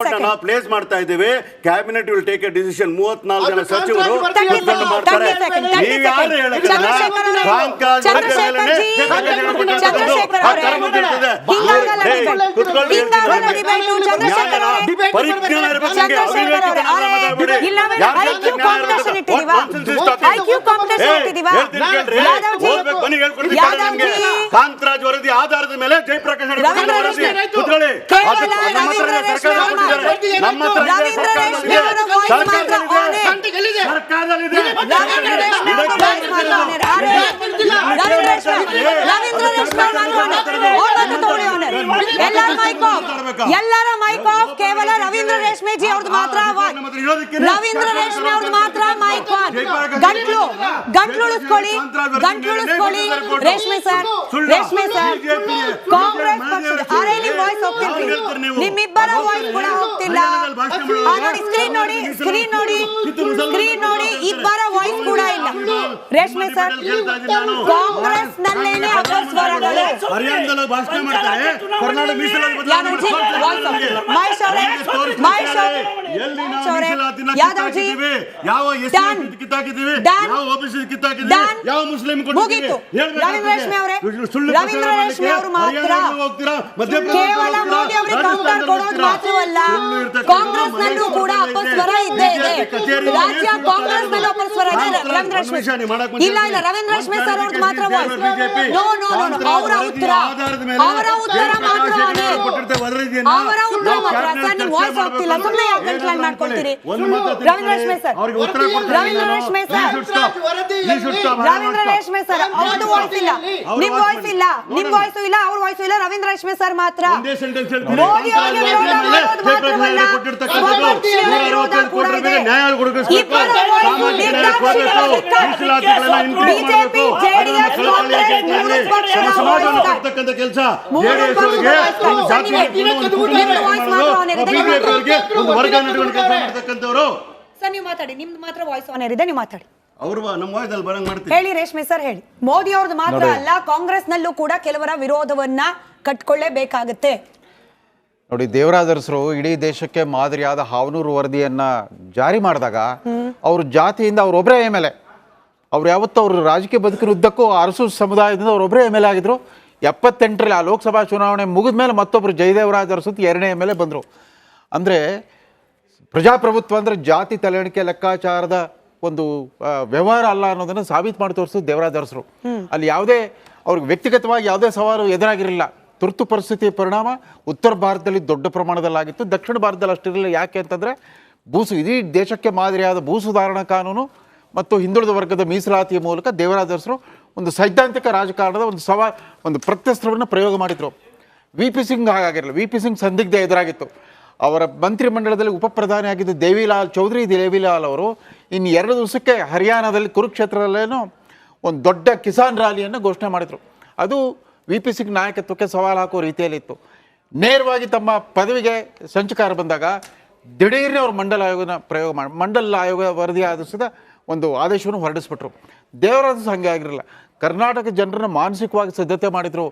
ನಾವು ಪ್ಲೇಸ್ ಮಾಡ್ತಾ ಇದ್ದೇವೆ. Cabinet will take A decision. 34 ಜನ ಸಚಿವರು ಕುತ್ಕೊಂಡು ಮಾಡ್ತಾರೆ. ನೀವು ಯಾರು ಕಾಂತರಾಜ್ ವರದಿ ಆಧಾರದ ಮೇಲೆ ಜಯಪ್ರಕಾಶ್ ನಮ್ಮ ಎಲ್ಲರ ಮೈಕ್ ಆಫ್. ಕೇವಲ ರವೀಂದ್ರ ರೇಷ್ಮೆ ಜಿ ಅವ್ರದ್ದು ಮಾತ್ರ. ರವೀಂದ್ರ ರೇಷ್ಮೆ ಅವ್ರದ್ದು ಮಾತ್ರ ಮೈಕ್ ಆನ್. ಗಂಟ್ಲುಳಿಸ್ಕೊಳ್ಳಿ ರೇಷ್ಮೆ ಸರ್. ಕಾಂಗ್ರೆಸ್ ಪಕ್ಷದ ಅರೆ ನಿಮ್ ವಾಯ್ಸ್ ಹೋಗ್ತಿಲ್ರಿ, ನಿಮ್ಮಿಬ್ಬರ ವಾಯ್ಸ್ ಕೂಡ ಹೋಗ್ತಿಲ್ಲ. ನೋಡಿ ಸ್ಕ್ರೀನ್ ನೋಡಿ ಇಬ್ಬರ ವಾಯ್ಸ್ ಕೂಡ ಇಲ್ಲ. ರೇಷ್ಮೆ ಸರ್, ಕಾಂಗ್ರೆಸ್ ನಲ್ಲೇನೆ ಅಪಸ್ವರಗಳು. ಭಾಷಣ ಮಾಡ್ತಾರೆ. ಕರ್ನಾಟಕ ರವೀಂದ್ರ ರೇಷ್ಮೆ ಅವರು ಮಾತ್ರ ಕೇವಲ ಮೋದಿ ಅವರಿಗೆ ಕೌಂಟರ್ ಕೊಡೋದು ಮಾತ್ರವಲ್ಲ, ಕಾಂಗ್ರೆಸ್ ನಲ್ಲೂ ಕೂಡ ಅಪಸ್ವರ ಇದ್ದೇ ಇದೆ. ರಾಜ್ಯ ಕಾಂಗ್ರೆಸ್ ನಲ್ಲೂ ಅಪಸ್ವರ ಇದೆ. ರವೀಂದ್ರ ರೇಷ್ಮೆ ಇಲ್ಲ ರವೀಂದ್ರ ರೇಷ್ಮೆ ಸರ್ ಅವ್ರದ್ದು ಮಾತ್ರ ವಾಯ್ಸ್. ನೋ ಅವರ ಉತ್ತರ ಮಾತ್ರ ಸರ್. ನಿಮ್ ವಾಯ್ಸ್ ಹೋಗ್ತಿಲ್ಲ, ಸುಮ್ಮನೆ ಯಾಕೆ ಕಂಟ್ರೋಲ್ ಮಾಡ್ಕೊಳ್ತೀರಿ? ರವೀಂದ್ರ ರೇಷ್ಮೆ ಸರ್ ಅವ್ರದ್ದು ವಾಯ್ಸ್ ಇಲ್ಲ, ನಿಮ್ ವಾಯ್ಸ್ ಇಲ್ಲ, ಅವ್ರ ವಾಯ್ಸ್ ಇಲ್ಲ. ರವೀಂದ್ರ ರೇಷ್ಮೆ ಸರ್ ಮಾತ್ರ. ಮೋದಿ ಅವರಿಗೆ ವಿರೋಧ ಮಾಡೋದು ಮಾತ್ರವಲ್ಲ, ವಿರೋಧ ಕೂಡ ಇದೆ. ಬಿಜೆಪಿ ಜೆಡಿಎಸ್ ಕೆಲಸ ಸರ್ ನೀವು ಮಾತಾಡಿ. ನಿಮ್ದು ಮಾತ್ರ ವಾಯ್ಸ್ ಆನ್ ಇದೆ, ನೀವು ಮಾತಾಡಿ. ಹೇಳಿ ರೇಷ್ಮೆ ಸರ್ ಹೇಳಿ. ಮೋದಿ ಅವ್ರದ್ದು ಮಾತ್ರ ಅಲ್ಲ, ಕಾಂಗ್ರೆಸ್ ನಲ್ಲೂ ಕೂಡ ಕೆಲವರ ವಿರೋಧವನ್ನ ಕಟ್ಕೊಳ್ಳೇಬೇಕಾಗತ್ತೆ. ನೋಡಿ, ದೇವರಾಜರಸರು ಇಡೀ ದೇಶಕ್ಕೆ ಮಾದರಿಯಾದ ಹಾವನೂರು ವರದಿಯನ್ನ ಜಾರಿ ಮಾಡಿದಾಗ ಅವ್ರ ಜಾತಿಯಿಂದ ಅವರೊಬ್ಬರೇ ಎಮ್.ಎಲ್.ಎ. ಅವ್ರು ಯಾವತ್ತೂ ಅವ್ರ ರಾಜಕೀಯ ಬದುಕಿನ ಉದ್ದಕ್ಕೂ ಅರಸು ಸಮುದಾಯದಿಂದ ಅವರೊಬ್ಬರೇ ಎಮ್.ಎಲ್.ಎ. ಆಗಿದ್ರು. 78ರಲ್ಲಿ ಆ ಲೋಕಸಭಾ ಚುನಾವಣೆ ಮುಗಿದ ಮೇಲೆ ಮತ್ತೊಬ್ಬರು ಜಯದೇವರಾಜ ಅರಸು 2ನೇ ಎಮ್.ಎಲ್.ಎ. ಬಂದರು. ಅಂದರೆ ಪ್ರಜಾಪ್ರಭುತ್ವ ಅಂದರೆ ಜಾತಿ ತಲೆಣಿಕೆ ಲೆಕ್ಕಾಚಾರದ ಒಂದು ವ್ಯವಹಾರ ಅಲ್ಲ ಅನ್ನೋದನ್ನು ಸಾಬೀತು ಮಾಡಿ ತೋರಿಸೋದು ದೇವರಾಜ ಅರಸರು. ಅಲ್ಲಿ ಯಾವುದೇ ಅವ್ರಿಗೆ ವ್ಯಕ್ತಿಗತವಾಗಿ ಯಾವುದೇ ಸವಾಲು ಎದುರಾಗಿರಲಿಲ್ಲ. ತುರ್ತು ಪರಿಸ್ಥಿತಿಯ ಪರಿಣಾಮ ಉತ್ತರ ಭಾರತದಲ್ಲಿ ದೊಡ್ಡ ಪ್ರಮಾಣದಲ್ಲಾಗಿತ್ತು, ದಕ್ಷಿಣ ಭಾರತದಲ್ಲಿ ಅಷ್ಟಿರಲಿಲ್ಲ. ಯಾಕೆ ಅಂತಂದರೆ ಇಡೀ ದೇಶಕ್ಕೆ ಮಾದರಿಯಾದ ಭೂ ಸುಧಾರಣಾ ಕಾನೂನು ಮತ್ತು ಹಿಂದುಳಿದ ವರ್ಗದ ಮೀಸಲಾತಿಯ ಮೂಲಕ ದೇವರಾಜ ಅರಸರು ಒಂದು ಸೈದ್ಧಾಂತಿಕ ರಾಜಕಾರಣದ ಒಂದು ಪ್ರತ್ಯಸ್ತ್ರವನ್ನು ಪ್ರಯೋಗ ಮಾಡಿದರು. ವಿ ಪಿ ಸಿಂಗ್ ಹಾಗಾಗಿರಲಿಲ್ಲ. ವಿ ಪಿ ಸಿಂಗ್ ಸಂದಿಗ್ಧ ಎದುರಾಗಿತ್ತು. ಅವರ ಮಂತ್ರಿಮಂಡಲದಲ್ಲಿ ಉಪಪ್ರಧಾನಿಯಾಗಿದ್ದ ದೇವಿಲಾಲ್ ಅವರು ಇನ್ನು 2 ದಿವಸಕ್ಕೆ ಹರಿಯಾಣದಲ್ಲಿ ಕುರುಕ್ಷೇತ್ರದಲ್ಲೇನೋ ಒಂದು ದೊಡ್ಡ ಕಿಸಾನ್ ರ್ಯಾಲಿಯನ್ನು ಘೋಷಣೆ ಮಾಡಿದರು. ಅದು ವಿ ಪಿ ಸಿಂಗ್ ನಾಯಕತ್ವಕ್ಕೆ ಸವಾಲು ಹಾಕೋ ರೀತಿಯಲ್ಲಿತ್ತು. ನೇರವಾಗಿ ತಮ್ಮ ಪದವಿಗೆ ಸಂಚಕಾರ ಬಂದಾಗ ದಿಢೀರ್ನೇ ಅವರು ಮಂಡಲ ಆಯೋಗ ವರದಿ ಆಧರಿಸಿದ ಒಂದು ಆದೇಶವನ್ನು ಹೊರಡಿಸ್ಬಿಟ್ರು. ದೇವರಾಜ ಹಂಗೆ ಆಗಿರಲಿಲ್ಲ. ಕರ್ನಾಟಕ ಜನರನ್ನು ಮಾನಸಿಕವಾಗಿ ಸಿದ್ಧತೆ ಮಾಡಿದರು.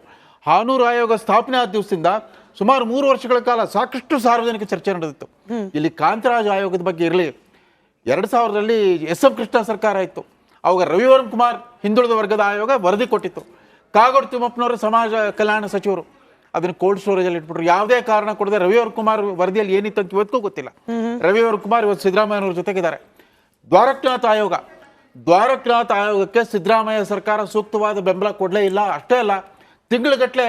ಹಾನೂರು ಆಯೋಗ ಸ್ಥಾಪನೆ ಆದ ದಿವಸದಿಂದ ಸುಮಾರು 3 ವರ್ಷಗಳ ಕಾಲ ಸಾಕಷ್ಟು ಸಾರ್ವಜನಿಕ ಚರ್ಚೆ ನಡೆದಿತ್ತು. ಇಲ್ಲಿ ಕಾಂತರಾಜ್ ಆಯೋಗದ ಬಗ್ಗೆ ಇರಲಿ. 2000ರಲ್ಲಿ ಎಸ್.ಎಂ. ಕೃಷ್ಣ ಸರ್ಕಾರ ಇತ್ತು. ಅವಾಗ ರವಿವರ್ಮ ಕುಮಾರ್ ಹಿಂದುಳಿದ ವರ್ಗದ ಆಯೋಗ ವರದಿ ಕೊಟ್ಟಿತ್ತು. ಕಾಗೋಡು ತಿಮ್ಮಪ್ಪನವರು ಸಮಾಜ ಕಲ್ಯಾಣ ಸಚಿವರು ಅದನ್ನು ಕೋಲ್ಡ್ ಸ್ಟೋರೇಜಲ್ಲಿ ಇಟ್ಬಿಟ್ರು. ಯಾವುದೇ ಕಾರಣ ಕೊಡದೆ ರವಿವರ್ಮ ಕುಮಾರ್ ವರದಿಯಲ್ಲಿ ಏನಿತ್ತು ಅಂತ ಇವತ್ತಿಗೂ ಗೊತ್ತಿಲ್ಲ. ರವಿವರ್ಮ ಕುಮಾರ್ ಇವತ್ತು ಸಿದ್ದರಾಮಯ್ಯನವ್ರ ಜೊತೆಗಿದ್ದಾರೆ. ದ್ವಾರಕನಾಥ್ ಆಯೋಗಕ್ಕೆ ಸಿದ್ದರಾಮಯ್ಯ ಸರ್ಕಾರ ಸೂಕ್ತವಾದ ಬೆಂಬಲ ಕೊಡಲೇ ಇಲ್ಲ. ಅಷ್ಟೇ ಅಲ್ಲ, ತಿಂಗಳಗಟ್ಟಲೆ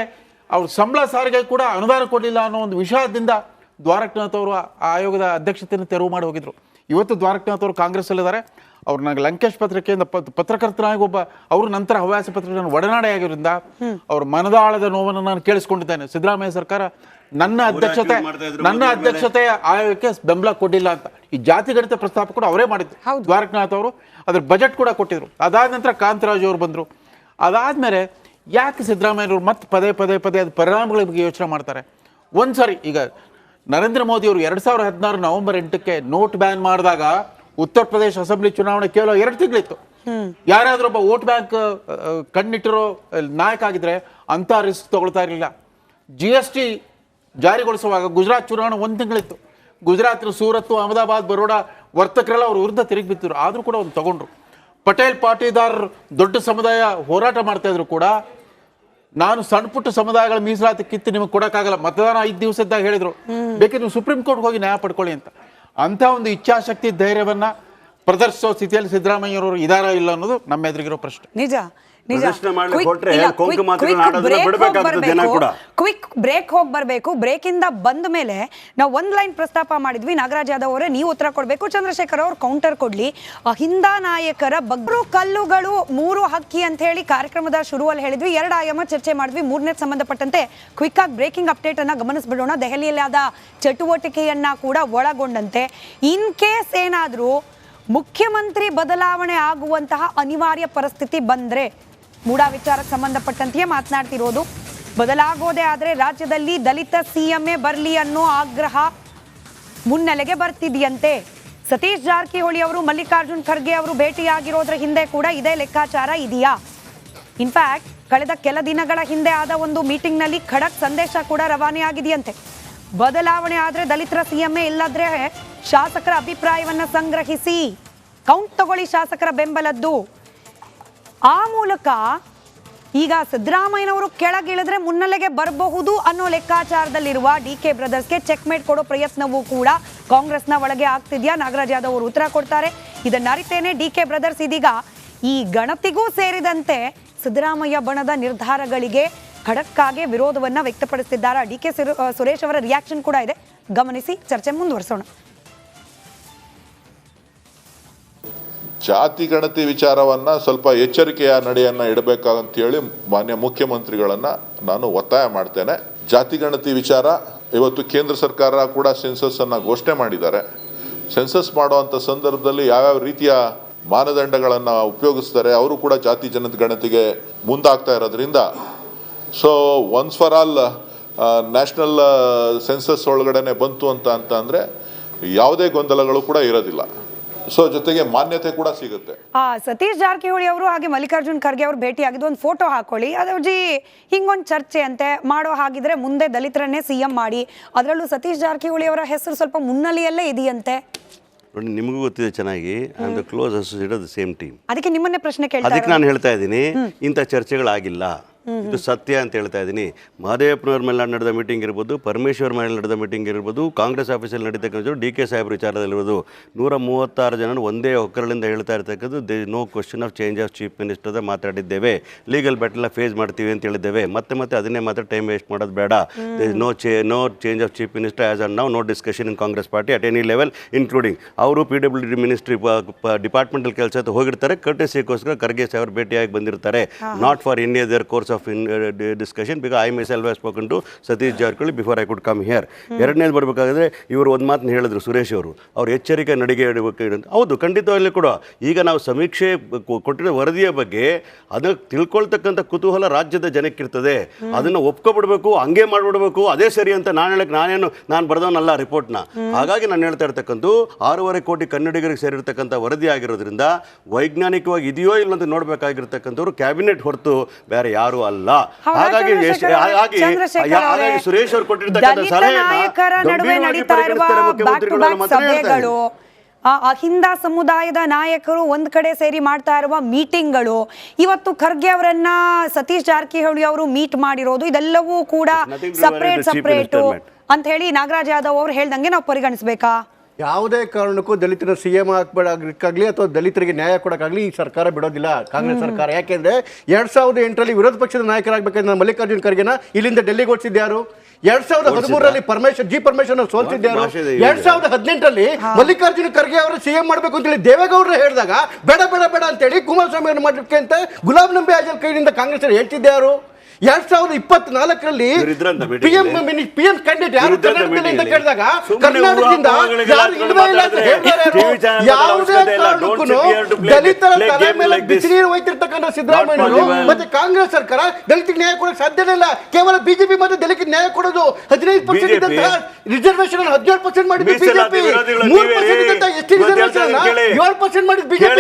ಅವ್ರ ಸಂಬಳ ಸಾರಿಗೆ ಕೂಡ ಅನುದಾನ ಕೊಡಲಿಲ್ಲ ಅನ್ನೋ ಒಂದು ವಿಷಯದಿಂದ ದ್ವಾರಕನಾಥ್ ಅವರು ಆ ಆಯೋಗದ ಅಧ್ಯಕ್ಷತೆಯನ್ನು ತೆರವು ಮಾಡಿ ಹೋಗಿದ್ರು. ಇವತ್ತು ದ್ವಾರಕನಾಥ್ ಅವರು ಕಾಂಗ್ರೆಸ್ಸಲ್ಲಿದ್ದಾರೆ. ಅವ್ರು ನನಗೆ ಲಂಕೇಶ್ ಪತ್ರಿಕೆಯಿಂದ ಪತ್ರಕರ್ತನಾಗಿ ಅವರು ನಂತರ ಹವ್ಯಾಸ ಪತ್ರಿಕೆ ಒಡನಾಡಿ ಆಗಿರೋದ್ರಿಂದ ಅವ್ರ ಮನದಾಳದ ನೋವನ್ನು ನಾನು ಕೇಳಿಸ್ಕೊಂಡಿದ್ದೇನೆ. ಸಿದ್ದರಾಮಯ್ಯ ಸರ್ಕಾರ ನನ್ನ ಅಧ್ಯಕ್ಷತೆಯ ಆಯೋಗಕ್ಕೆ ಬೆಂಬಲ ಕೊಟ್ಟಿಲ್ಲ ಅಂತ ಈ ಜಾತಿಗಣಿತ ಪ್ರಸ್ತಾಪ ಕೂಡ ಅವರೇ ಮಾಡಿದ್ರು. ದ್ವಾರಕನಾಥ್ ಅವರು ಅದ್ರ ಬಜೆಟ್ ಕೂಡ ಕೊಟ್ಟಿದ್ರು. ಅದಾದ ನಂತರ ಕಾಂತರಾಜ್ ಅವರು ಬಂದರು. ಅದಾದಮೇಲೆ ಯಾಕೆ ಸಿದ್ದರಾಮಯ್ಯವ್ರು ಮತ್ತೆ ಪದೇ ಅದು ಪರಿಣಾಮಗಳ ಬಗ್ಗೆ ಯೋಚನೆ ಮಾಡ್ತಾರೆ? ಒಂದ್ಸರಿ ಈಗ ನರೇಂದ್ರ ಮೋದಿ ಅವರು 2016 ನವೆಂಬರ್ 8ಕ್ಕೆ ನೋಟ್ ಬ್ಯಾನ್ ಮಾಡಿದಾಗ ಉತ್ತರ ಪ್ರದೇಶ ಅಸೆಂಬ್ಲಿ ಚುನಾವಣೆ ಕೇವಲ 2 ತಿಂಗಳಿತ್ತು. ಯಾರಾದ್ರೂ ಒಬ್ಬ ವೋಟ್ ಬ್ಯಾಂಕ್ ಕಣ್ಣಿಟ್ಟಿರೋ ನಾಯಕ ಆಗಿದ್ರೆ ಅಂತ ರಿಸ್ಕ್ ತಗೊಳ್ತಾ ಇರಲಿಲ್ಲ. GST ಜಾರಿಗೊಳಿಸುವಾಗ ಗುಜರಾತ್ ಚುನಾವಣೆ 1 ತಿಂಗಳಿತ್ತು. ಗುಜರಾತ್, ಸೂರತ್, ಅಹಮದಾಬಾದ್, ಬರೋಡಾ ವರ್ತಕರೆಲ್ಲ ಅವ್ರ ವಿರುದ್ಧ ತಿರುಗಿ ಬಿತ್ತಿದ್ರು. ಆದರೂ ಕೂಡ ಅವ್ನು ತಗೊಂಡ್ರು. ಪಟೇಲ್ ಪಾಟೀದಾರ್ ದೊಡ್ಡ ಸಮುದಾಯ ಹೋರಾಟ ಮಾಡ್ತಾ ಇದ್ರು ಕೂಡ ನಾನು ಸಣ್ಣ ಪುಟ್ಟ ಸಮುದಾಯಗಳ ಮೀಸಲಾತಿ ಕಿತ್ತು ನಿಮಗೆ ಕೊಡೋಕ್ಕಾಗಲ್ಲ, ಮತದಾನ 5 ದಿವಸದಾಗ ಹೇಳಿದ್ರು, ಬೇಕಿದ್ರೆ ನೀವು ಸುಪ್ರೀಂ ಕೋರ್ಟ್ ಹೋಗಿ ನ್ಯಾಯ ಪಡ್ಕೊಳ್ಳಿ ಅಂತ. ಅಂಥ ಒಂದು ಇಚ್ಛಾಶಕ್ತಿ, ಧೈರ್ಯವನ್ನ ಪ್ರದರ್ಶಿಸೋ ಸ್ಥಿತಿಯಲ್ಲಿ ಸಿದ್ದರಾಮಯ್ಯರವರು ಇದಾರ ಇಲ್ಲ ಅನ್ನೋದು ನಮ್ಮ ಎದುರಿಗಿರೋ ಪ್ರಶ್ನೆ. ನಿಜ. ಕೊಂಕು ಮಾತುಗಳನ್ನ ಆಡೋದನ್ನ ಬಿಡಬೇಕಾಗ್ತದೆ ಜನ ಕೂಡ. ಕ್ವಿಕ್ ಬ್ರೇಕ್ ಹೋಗಿ ಬರಬೇಕು. ಬ್ರೇಕ್ ಇಂದ ಬಂದ ಮೇಲೆ ನಾವು ಒಂದ್ ಲೈನ್ ಪ್ರಸ್ತಾಪ ಮಾಡಿದ್ವಿ. ನಾಗರಾಜ್ ಯಾದವ್ ಅವರೇ ನೀವು ಉತ್ತರ ಕೊಡಬೇಕು, ಚಂದ್ರಶೇಖರ್ ಅವ್ರು ಕೌಂಟರ್ ಕೊಡ್ಲಿ. ಅಹಿಂದ ನಾಯಕರ ಬಗ್ರು ಕಲ್ಲುಗಳು 3 ಹಕ್ಕಿ ಅಂತ ಹೇಳಿ ಕಾರ್ಯಕ್ರಮದ ಶುರುವಲ್ಲಿ ಹೇಳಿದ್ವಿ. 2 ಆಯಾಮ ಚರ್ಚೆ ಮಾಡಿದ್ವಿ. 3ನೇ ಸಂಬಂಧಪಟ್ಟಂತೆ ಕ್ವಿಕ್ ಆಗಿ ಬ್ರೇಕಿಂಗ್ ಅಪ್ಡೇಟ್ ಅನ್ನ ಗಮನಿಸ್ಬಿಡೋಣ. ದೆಹಲಿಯಲ್ಲಿ ಆದ ಚಟುವಟಿಕೆಯನ್ನ ಕೂಡ ಒಳಗೊಂಡಂತೆ ಇನ್ ಕೇಸ್ ಏನಾದ್ರೂ ಮುಖ್ಯಮಂತ್ರಿ ಬದಲಾವಣೆ ಆಗುವಂತಹ ಅನಿವಾರ್ಯ ಪರಿಸ್ಥಿತಿ ಬಂದ್ರೆ, ಮೂಡಾ ವಿಚಾರಕ್ಕೆ ಸಂಬಂಧಪಟ್ಟಂತೆಯೇ ಮಾತನಾಡ್ತಿರೋದು. ಬದಲಾಗೋದೇ ಆದರೆ ರಾಜ್ಯದಲ್ಲಿ ದಲಿತ ಸಿಎಂಎ ಬರಲಿ ಅನ್ನೋ ಆಗ್ರಹ ಮುನ್ನೆಲೆಗೆ ಬರ್ತಿದೆಯಂತೆ. ಸತೀಶ್ ಜಾರಕಿಹೊಳಿ ಅವರು ಮಲ್ಲಿಕಾರ್ಜುನ್ ಖರ್ಗೆ ಅವರು ಭೇಟಿಯಾಗಿರೋದ್ರ ಹಿಂದೆ ಕೂಡ ಇದೇ ಲೆಕ್ಕಾಚಾರ ಇದೆಯಾ? ಇನ್ಫ್ಯಾಕ್ಟ್ ಕಳೆದ ಕೆಲ ದಿನಗಳ ಹಿಂದೆ ಆದ ಒಂದು ಮೀಟಿಂಗ್ನಲ್ಲಿ ಖಡಕ್ ಸಂದೇಶ ಕೂಡ ರವಾನೆ ಆಗಿದೆಯಂತೆ. ಬದಲಾವಣೆ ಆದರೆ ದಲಿತರ ಸಿಎಂಎ, ಇಲ್ಲದ್ರೆ ಶಾಸಕರ ಅಭಿಪ್ರಾಯವನ್ನ ಸಂಗ್ರಹಿಸಿ ಕೌಂಟ್ ತಗೊಳ್ಳಿ ಶಾಸಕರ ಬೆಂಬಲದ್ದು. ಆ ಮೂಲಕ ಈಗ ಸಿದ್ದರಾಮಯ್ಯನವರು ಕೆಳಗಿಳಿದ್ರೆ ಮುನ್ನೆಲೆಗೆ ಬರಬಹುದು ಅನ್ನೋ ಲೆಕ್ಕಾಚಾರದಲ್ಲಿರುವ DK ಬ್ರದರ್ಸ್ಗೆ ಚೆಕ್ಮೇಟ್ ಕೊಡೋ ಪ್ರಯತ್ನವೂ ಕೂಡ ಕಾಂಗ್ರೆಸ್ನ ಒಳಗೆ ಆಗ್ತಿದ್ಯಾ? ನಾಗರಾಜ್ ಯಾದವ್ ಅವರು ಉತ್ತರ ಕೊಡ್ತಾರೆ. ಇದನ್ನ ಅರಿತೇನೆ DK ಬ್ರದರ್ಸ್ ಇದೀಗ ಈ ಗಣತಿಗೂ ಸೇರಿದಂತೆ ಸಿದ್ದರಾಮಯ್ಯ ಬಣದ ನಿರ್ಧಾರಗಳಿಗೆ ಖಡಕ್ಕಾಗಿ ವಿರೋಧವನ್ನ ವ್ಯಕ್ತಪಡಿಸಿದ್ದಾರೆ. DK ಸುರೇಶ್ ಅವರ ರಿಯಾಕ್ಷನ್ ಕೂಡ ಇದೆ, ಗಮನಿಸಿ, ಚರ್ಚೆ ಮುಂದುವರಿಸೋಣ. ಜಾತಿ ಗಣತಿ ವಿಚಾರವನ್ನ ಸ್ವಲ್ಪ ಎಚ್ಚರಿಕೆಯ ನಡೆಯನ್ನ ಇಡಬೇಕಂತೇಳಿ ಮಾನ್ಯ ಮುಖ್ಯಮಂತ್ರಿಗಳನ್ನ ನಾನು ಒತ್ತಾಯ ಮಾಡ್ತೇನೆ. ಜಾತಿ ಗಣತಿ ವಿಚಾರ ಇವತ್ತು ಕೇಂದ್ರ ಸರ್ಕಾರ ಕೂಡ ಸೆನ್ಸಸ್ ಅನ್ನ ಘೋಷಣೆ ಮಾಡಿದ್ದಾರೆ. ಸೆನ್ಸಸ್ ಮಾಡುವಂತ ಸಂದರ್ಭದಲ್ಲಿ ಯಾವ್ಯಾವ ರೀತಿಯ ಮಾನದಂಡಗಳನ್ನ ಉಪಯೋಗಿಸ್ತಾರೆ, ಅವರು ಕೂಡ ಜಾತಿ ಜನಗಣತಿಗೆ ಮುಂದಾಗ್ತಾ ಇರೋದ್ರಿಂದ so once for all national census ಒಳಗಡೆನೆ ಬಂತು ಅಂತ ಅಂದ್ರೆ ಯಾವುದೇ ಗೊಂದಲಗಳು ಕೂಡ ಇರೋದಿಲ್ಲ. ಸೊ ಜೊತೆಗೆ ಮಾನ್ಯತೆ ಕೂಡ ಸಿಗುತ್ತೆ. ಸತೀಶ್ ಜಾರಕಿಹೊಳಿ ಅವರು ಹಾಗೆ ಮಲ್ಲಿಕಾರ್ಜುನ್ ಖರ್ಗೆ ಅವರು ಭೇಟಿ ಆಗಿದ್ದು ಒಂದು ಫೋಟೋ ಹಾಕೊಳ್ಳಿ, ಅದೊಂದು ಹಿಂಗೊಂದು ಚರ್ಚೆ ಅಂತೆ ಮಾಡೋ ಹಾಗಿದ್ರೆ ಮುಂದೆ ದಲಿತರನ್ನೇ ಸಿಎಂ ಮಾಡಿ, ಅದರಲ್ಲೂ ಸತೀಶ್ ಜಾರಕಿಹೊಳಿ ಅವರ ಹೆಸರು ಸ್ವಲ್ಪ ಮುನ್ನೆಲೆಯಲ್ಲೇ ಇದೆಯಂತೆ. ನಿಮಗೂ ಗೊತ್ತಿದೆ ಚೆನ್ನಾಗಿ, I am the close associate of the same team. ಅದಕ್ಕೆ ನಿಮ್ಮನ್ನೇ ಪ್ರಶ್ನೆ ಕೇಳ್ತಾ ಅದಕ್ಕೆ ನಾನು ಹೇಳ್ತಾ ಇದ್ದೀನಿ, ಇಂಥ ಚರ್ಚೆಗಳಾಗಿಲ್ಲ, ಇದು ಸತ್ಯ ಅಂತ ಹೇಳ್ತಾ ಇದ್ದೀನಿ. ಮಹದೇವಪ್ಪನವ್ರ ಮೇಲೆ ನಡೆದ ಮೀಟಿಂಗ್ ಇರ್ಬೋದು, ಪರಮೇಶ್ವರ್ ಮೇಲೆ ನಡೆದ ಮೀಟಿಂಗ್ ಇರ್ಬೋದು, ಕಾಂಗ್ರೆಸ್ ಆಫೀಸಲ್ಲಿ ನಡೀತಕ್ಕಂಥ DK ಸಾಹೇಬ್ರ ವಿಚಾರದಲ್ಲಿರ್ಬೋದು, 136 ಜನ ಒಂದೇ ಒಕ್ಕರಳಿಂದ ಹೇಳ್ತಾ ಇರ್ತಕ್ಕಂಥದ್ದು they no question of change of chief minister ಮಾತಾಡಿದ್ದೇವೆ, ಲೀಗಲ್ ಬ್ಯಾಟಲ್ನ ಫೇಸ್ ಮಾಡ್ತೀವಿ ಅಂತ ಹೇಳಿದ್ದೇವೆ. ಮತ್ತೆ ಅದನ್ನೇ ಮಾತ್ರ ಟೈಮ್ ವೇಸ್ಟ್ ಮಾಡೋದು ಬೇಡ. No change of chief minister as and now, no discussion in Congress party at any level including ಅವರು PWD ಮಿನಿಸ್ಟ್ರಿ ಡಿಪಾರ್ಟ್ಮೆಂಟಲ್ ಕೆಲಸ ಹೋಗಿರ್ತಾರೆ, ಕರ್ಟೆಸಿಗೋಸ್ಕರ ಖರ್ಗೆ ಸಾಹೇಬ್ರು ಭೇಟಿಯಾಗಿ ಬಂದಿರ್ತಾರೆ. Not for any other course of discussion because I myself have spoken to Satish Jarkali before I could come here. ಎರಡನೇದು ಬರಬೇಕಾದ್ರೆ ಇವರು ಒಂದು ಮಾತನ್ನ ಹೇಳಿದ್ರು ಸುರೇಶ್ ಅವರು, ಅವ್ರು ಎಚ್ಚರಿಕೆ ನಡಿಗೆ ಇಡಬೇಕು. ಹೌದು, ಖಂಡಿತವಾಗಲೂ ಕೂಡ ಈಗ ನಾವು ಸಮೀಕ್ಷೆ ಕೊಟ್ಟಿರೋ ವರದಿಯ ಬಗ್ಗೆ ಅದನ್ನು ತಿಳ್ಕೊಳ್ತಕ್ಕಂಥ ಕುತೂಹಲ ರಾಜ್ಯದ ಜನಕ್ಕಿರ್ತದೆ. ಅದನ್ನು ಒಪ್ಕೊಬಿಡ್ಬೇಕು, ಹಂಗೆ ಮಾಡಿಬಿಡ್ಬೇಕು, ಅದೇ ಸರಿ ಅಂತ ನಾನು ಬರೆದವನಲ್ಲ ರಿಪೋರ್ಟ್ನ. ಹಾಗಾಗಿ ನಾನು ಹೇಳ್ತಾ ಇರ್ತಕ್ಕಂಥ 6.5 ಕೋಟಿ ಕನ್ನಡಿಗರಿಗೆ ಸೇರಿರ್ತಕ್ಕಂಥ ವರದಿ ಆಗಿರೋದ್ರಿಂದ ವೈಜ್ಞಾನಿಕವಾಗಿ ಇದೆಯೋ ಇಲ್ಲ ಅಂತ ನೋಡಬೇಕಾಗಿರ್ತಕ್ಕಂಥವ್ರು ಕ್ಯಾಬಿನೆಟ್ ಹೊರತು ಬೇರೆ ಯಾರು ಅಲ್ಲ. ಹಾಗಾಗಿ ಸುರೇಶ್ ಅವರು ಕೊಟ್ಟಿರ್ತಕ್ಕಂಥ ಸಭೆಗಳು, ಅಹಿಂದ ಸಮುದಾಯದ ನಾಯಕರು ಒಂದ್ ಕಡೆ ಸೇರಿ ಮಾಡ್ತಾ ಇರುವ ಮೀಟಿಂಗ್ಗಳು, ಇವತ್ತು ಖರ್ಗೆ ಅವರನ್ನ ಸತೀಶ್ ಜಾರಕಿಹೊಳಿ ಅವರು ಮೀಟ್ ಮಾಡಿರೋದು, ಇದೆಲ್ಲವೂ ಕೂಡ ಸಪರೇಟ್ ಅಂತ ಹೇಳಿ ನಾಗರಾಜ್ ಯಾದವ್ ಅವರು ಹೇಳ್ದಂಗೆ ನಾವು ಪರಿಗಣಿಸಬೇಕಾ? ಯಾವುದೇ ಕಾರಣಕ್ಕೂ ದಲಿತರ CM ಆಗ್ಬೇಕಾಗ್ಲಿ ಅಥವಾ ದಲಿತರಿಗೆ ನ್ಯಾಯ ಕೊಡೋಕ್ಕಾಗಲಿ ಈ ಸರ್ಕಾರ ಬಿಡೋದಿಲ್ಲ, ಕಾಂಗ್ರೆಸ್ ಸರ್ಕಾರ. ಯಾಕೆಂದ್ರೆ 2008ರಲ್ಲಿ ವಿರೋಧ ಪಕ್ಷದ ನಾಯಕರಾಗಬೇಕಾದ್ರೆ ಮಲ್ಲಿಕಾರ್ಜುನ್ ಖರ್ಗೆನ ಇಲ್ಲಿಂದ ಡೆಲ್ಲಿಗೆ ಓಡಿಸಿದ್ದು ಯಾರು? 2013ರಲ್ಲಿ ಪರಮೇಶ್ವರ್ ಸೋಲ್ತಿದ್ಯಾರು? 2018ರಲ್ಲಿ ಮಲ್ಲಿಕಾರ್ಜುನ ಖರ್ಗೆ ಅವರು CM ಮಾಡಬೇಕು ಅಂತ ಹೇಳಿ ದೇವೇಗೌಡರು ಹೇಳಿದಾಗ ಬೇಡ ಅಂತೇಳಿ ಕುಮಾರಸ್ವಾಮಿ ಅವರು ಮಾಡಲಿಕ್ಕೆ ಅಂತ ಗುಲಾಂ ನಬಿ ಆಜಾದ್ ಕೈಯಿಂದ ಕಾಂಗ್ರೆಸ್ ಹೇಳ್ತಿದ್ಯಾರು? 2024ರಲ್ಲಿ PM ಕ್ಯಾಂಡಿಡೇಟ್ ಯಾರು ಕರ್ನಾಟಕದಲ್ಲಿ ಅಂತ ಕೇಳಿದಾಗ ಕರ್ನಾಟಕದಿಂದ ಯಾರು ಇಲ್ವೇ ಇಲ್ಲ ಅಂತ ಹೇಳ್ತಾರೆ. ಯಾವುದೇ ಕಾರಣಕ್ಕೂ ದಲಿತರ ತಲೆ ಮೇಲೆ ಬಿಸಿ ನೀರು ಹೋಯ್ತಿರ್ತಕ್ಕಂಥ ಸಿದ್ದರಾಮಯ್ಯನವರು ಮತ್ತೆ ಕಾಂಗ್ರೆಸ್ ಸರ್ಕಾರ ದಲಿತರಿಗೆ ನ್ಯಾಯ ಕೊಡೋಕೆ ಸಾಧ್ಯನೇ ಇಲ್ಲ. ಕೇವಲ BJP ಮತ್ತೆ ದಲಿತರಿಗೆ ನ್ಯಾಯ ಕೊಡೋದು 15% ಇದ್ದಂತಹ ರಿಸರ್ವೇಶನ್ 17% ಮಾಡಿದ್ದು BJP, 3% ಇದ್ದಂತಹ ST ರಿಸರ್ವೇಶನ್ 7% ಮಾಡಿದ್ದು BJP.